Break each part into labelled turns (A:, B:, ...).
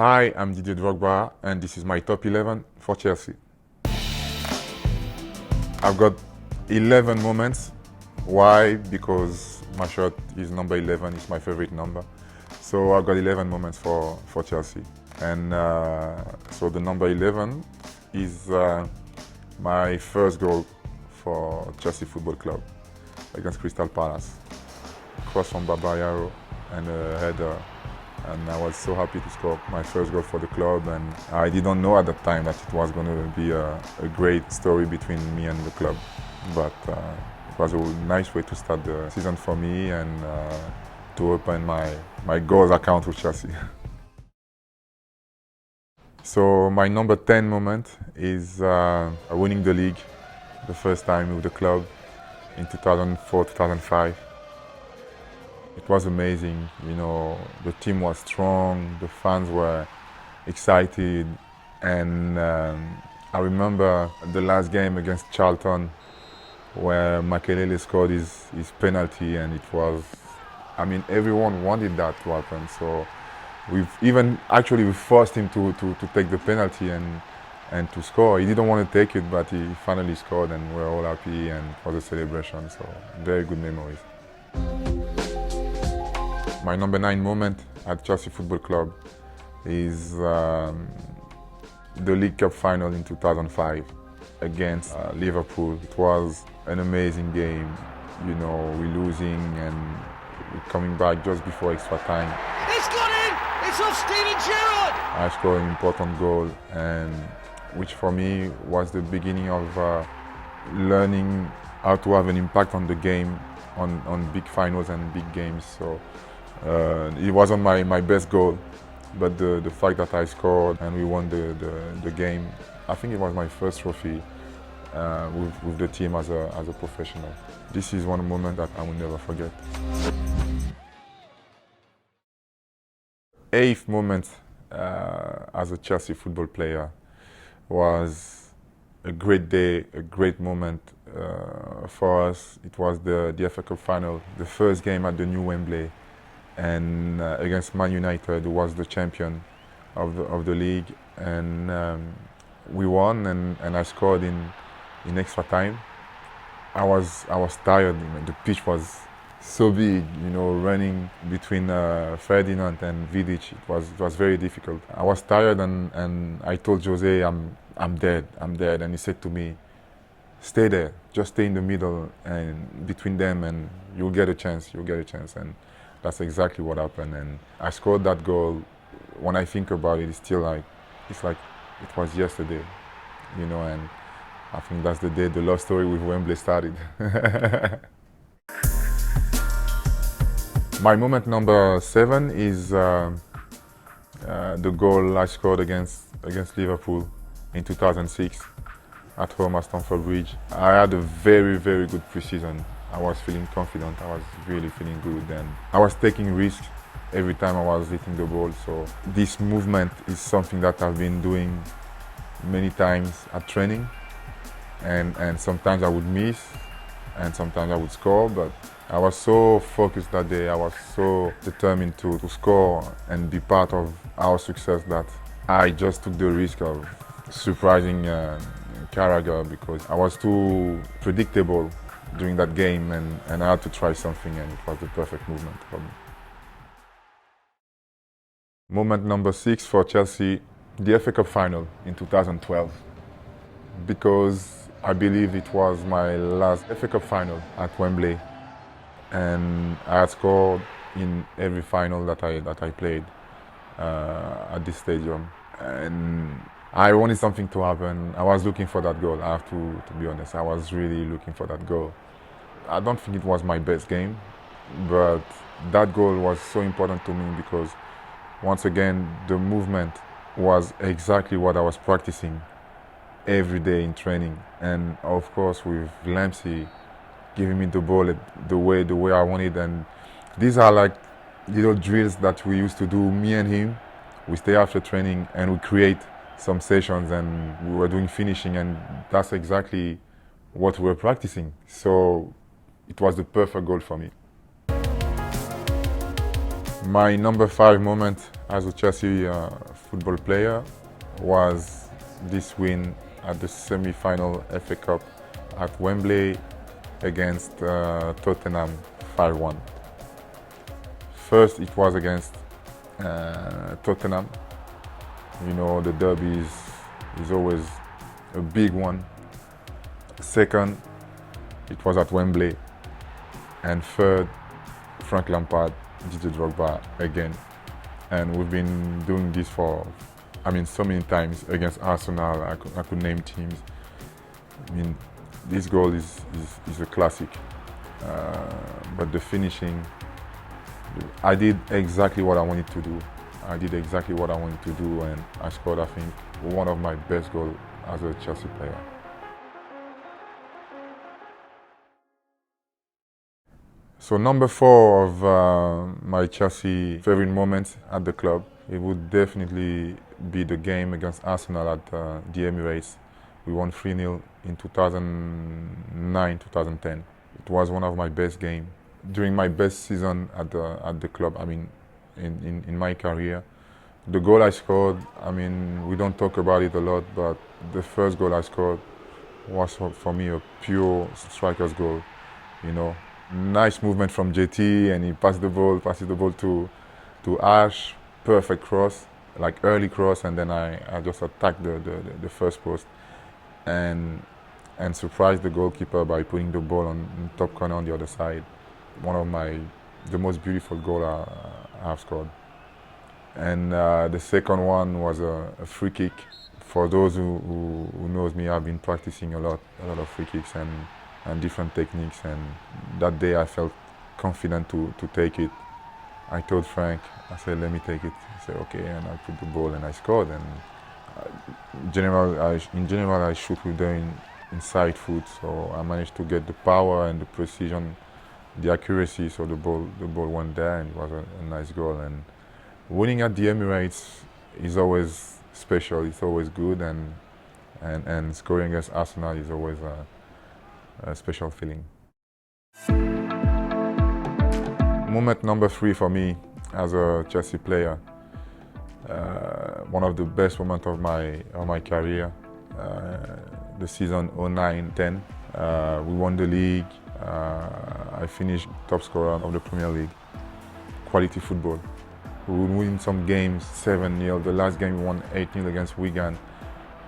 A: Hi, I'm Didier Drogba, and this is my top 11 for Chelsea. I've got 11 moments. Why? Because my shirt is number 11, it's my favorite number. So I've got 11 moments for Chelsea. And so the number 11 is my first goal for Chelsea Football Club against Crystal Palace. Cross from Babayaro and a header. And I was so happy to score my first goal for the club, and I didn't know at that time that it was going to be a great story between me and the club. But it was a nice way to start the season for me and to open my goals account with Chelsea. So my number 10 moment is winning the league the first time with the club in 2004-2005. It was amazing, you know, the team was strong, the fans were excited, and I remember the last game against Charlton where Makelele scored his penalty, and it was, I mean, everyone wanted that to happen, so we forced him to take the penalty and to score. He didn't want to take it, but he finally scored, and we're all happy, and it was a celebration, so very good memories. My number 9 moment at Chelsea Football Club is the League Cup final in 2005 against Liverpool. It was an amazing game. You know, we're losing and we're coming back just before extra time.
B: It's got in! It's off Steven Gerrard!
A: I scored an important goal, and which for me was the beginning of learning how to have an impact on the game, on big finals and big games. So it wasn't my best goal, but the fact that I scored and we won the game, I think it was my first trophy with the team as a professional. This is one moment that I will never forget. 8th moment as a Chelsea football player was a great day, a great moment for us. It was the FA Cup final, the first game at the new Wembley, and against Man United, who was the champion of the league, and we won, and I scored in extra time. I was tired. The pitch was so big, you know, running between Ferdinand and Vidic. It was very difficult. I was tired, and I told Jose, I'm dead, and he said to me, stay there, just stay in the middle and between them, and you'll get a chance, and that's exactly what happened. And I scored that goal. When I think about it, it's like it was yesterday, you know, and I think that's the day the love story with Wembley started. My moment number 7 is the goal I scored against Liverpool in 2006 at home at Stamford Bridge. I had a very, very good pre-season. I was feeling confident, I was really feeling good, and I was taking risks every time I was hitting the ball. So this movement is something that I've been doing many times at training, and sometimes I would miss and sometimes I would score, but I was so focused that day, I was so determined to score and be part of our success that I just took the risk of surprising Carragher, because I was too predictable during that game, and I had to try something, and it was the perfect movement for me. Moment number 6 for Chelsea, the FA Cup final in 2012, because I believe it was my last FA Cup final at Wembley, and I had scored in every final that I played at this stadium, and I wanted something to happen. I was looking for that goal. I have to be honest. I was really looking for that goal. I don't think it was my best game, but that goal was so important to me because, once again, the movement was exactly what I was practicing every day in training. And of course, with Lampsey giving me the ball the way I wanted. And these are like little drills that we used to do, me and him. We stay after training and we create some sessions, and we were doing finishing, and that's exactly what we were practicing. So it was the perfect goal for me. My number 5 moment as a Chelsea football player was this win at the semi-final FA Cup at Wembley against Tottenham 5-1. First, it was against Tottenham. You know, the derby is always a big one. Second, it was at Wembley. And third, Frank Lampard, Didier Drogba again. And we've been doing this for, so many times against Arsenal. I could name teams. This goal is a classic. But the finishing, I did exactly what I wanted to do. And I scored, I think, one of my best goals as a Chelsea player. So number 4 of my Chelsea favorite moments at the club, it would definitely be the game against Arsenal at the Emirates. We won 3-0 in 2009-2010. It was one of my best games. During my best season at the club, in my career. The goal I scored, we don't talk about it a lot, but the first goal I scored was for me a pure striker's goal, you know. Nice movement from JT, and he passes the ball to Ash, perfect cross, like early cross, and then I just attacked the first post and surprised the goalkeeper by putting the ball on the top corner on the other side. One of the most beautiful goals I have scored. And the second one was a free kick. For those who knows me, I've been practicing a lot of free kicks and different techniques. And that day I felt confident to take it. I told Frank, I said, let me take it. He said, okay, and I put the ball and I scored. And in general, I shoot with the inside foot, so I managed to get the power and the precision, the accuracy, so the ball went there, and it was a nice goal. And winning at the Emirates is always special. It's always good, and scoring against Arsenal is always a special feeling. Moment number 3 for me as a Chelsea player. One of the best moments of my career. The season 09-10. We won the league. I finished top scorer of the Premier League. Quality football. We would win some games 7-0. The last game we won 8-0 against Wigan.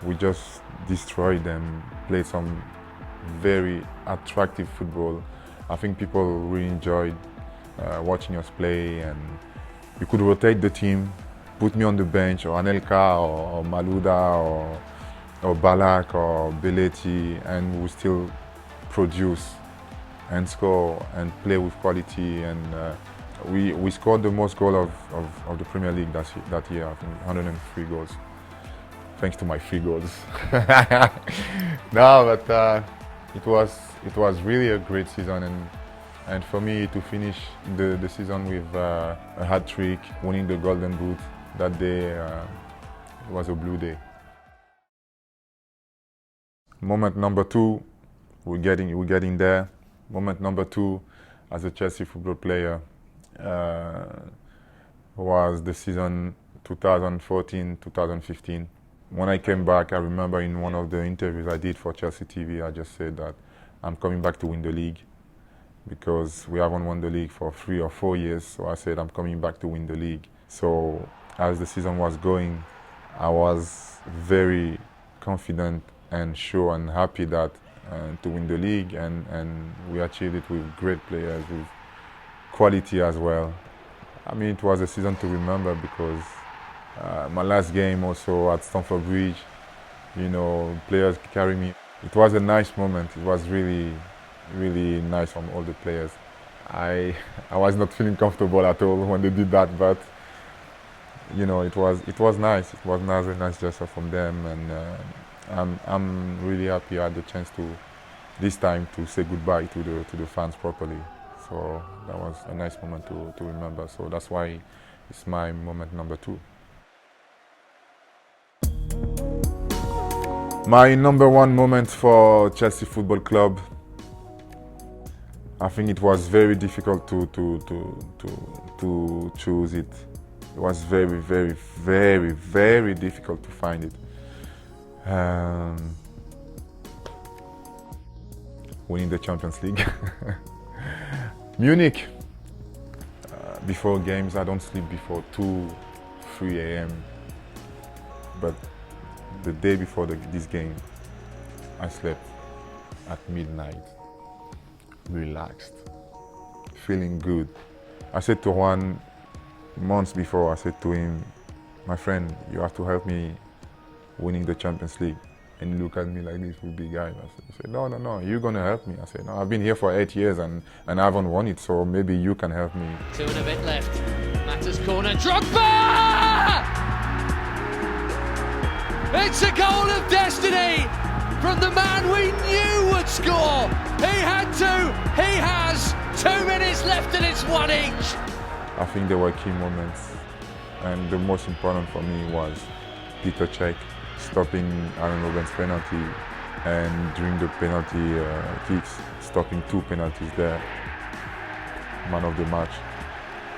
A: We just destroyed them, played some very attractive football. I think people really enjoyed watching us play, and you could rotate the team, put me on the bench, or Anelka, or Malouda, or Balak, or Belletti, and we still produce and score and play with quality. And we scored the most goals of the Premier League that year, I think 103 goals, thanks to my 3 goals. No, but it was really a great season, and for me to finish the season with a hat-trick, winning the Golden Boot that day, it was a blue day. Moment number 2, we're getting there. Moment number 2 as a Chelsea football player was the season 2014-2015. When I came back, I remember in one of the interviews I did for Chelsea TV, I just said that I'm coming back to win the league, because we haven't won the league for 3 or 4 years. So I said I'm coming back to win the league. So as the season was going, I was very confident and sure and happy that to win the league, and we achieved it with great players, with quality as well. It was a season to remember, because my last game also at Stamford Bridge, players carry me. It was a nice moment. It was really, really nice from all the players. I was not feeling comfortable at all when they did that, but it was nice. It was a nice gesture from them, and I'm really happy I had the chance this time to say goodbye to the fans properly. So that was a nice moment to remember. So that's why it's my moment number 2. My number 1 moment for Chelsea Football Club, I think it was very difficult to choose it. It was very, very, very, very difficult to find it. Winning the Champions League. Munich. Before games, I don't sleep before 2, 3 a.m. But the day before this game, I slept at midnight, relaxed, feeling good. I said to Juan months before, I said to him, my friend, you have to help me winning the Champions League. And he looked at me like this with big eyes. I said, no, you're gonna help me. I said, no, I've been here for 8 years and I haven't won it, so maybe you can help me.
B: 2 and a bit left. Mata's corner, Drogba! It's a goal of destiny from the man we knew would score. He had to, he has. 2 minutes left and it's 1 each.
A: I think there were key moments, and the most important for me was Peter Cech stopping Aaron Robben's penalty, and during the penalty kicks, stopping 2 penalties there. Man of the match,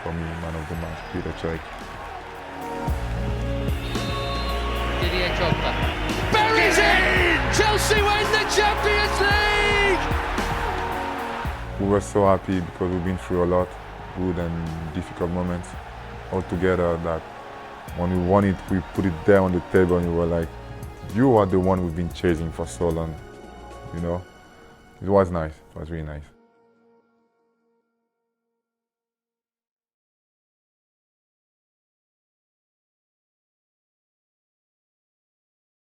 A: for me, man of the match, Peter Cech.
B: Didier Drogba buries it! Chelsea win the Champions League!
A: We were so happy because we've been through a lot, good and difficult moments all together, that when we won it, we put it there on the table and we were like, you are the one we've been chasing for so long, you know? It was nice, it was really nice.